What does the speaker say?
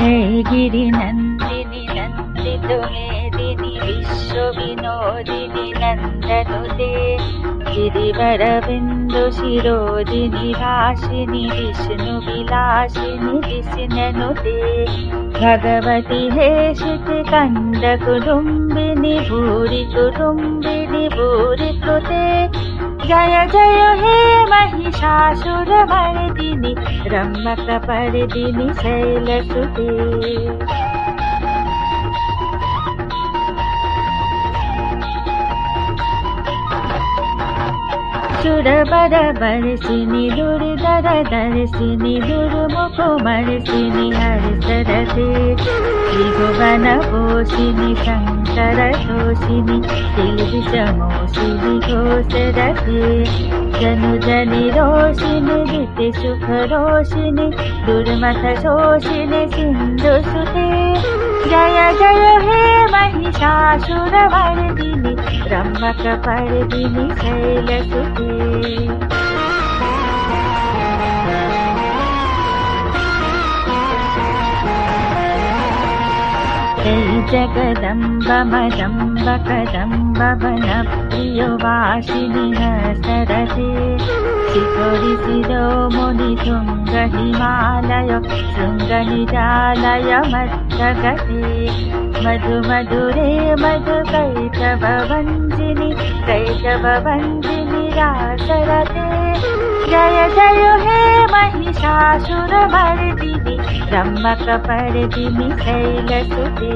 हे गिरिनन्दिनि नन्दितो मेदिनि विश्वविनोदिनि नन्दनुते गिरिवरबिन्दु शिरोदिनि भाषिनि विष्णुविलासिनि दिशिननुते भगवति हेशितिकण्डकुटुम्बिनि भूरि कुटुम्बिनि भूरि कृते जय जय हे महिषासुरमर्दिनि रम्यकपर्दिनि शैलसुते। सुरवरवर्षिणि दुर्धरदर्शिनि दुर्मुखमर्षिनि हर्षरते त्रिभुवनपोषिणि शङ्करतोषिणि तिलविषमोषिनि घोषरते जनुजनिरोषिणि ऋतिसुखरोषिणि दुर्मथशोषिणि सिन्धुसुते जय जय हे महिषासुरमर्दिनि रम्यकपर्दिनि शैलसुते। जय जगदम्ब मदम्ब कदम्ब वनप्रियवासिनि सरते शिखरि शिरोमुनि तुङ्ग हिमालय शृङ्गनिजालय मध्यगते मधु मधुरे कैटभवञ्जिनि रासरते जय जय हे महिषासुरमर्दिनि रम्यकपर्दिनि शैलसुते।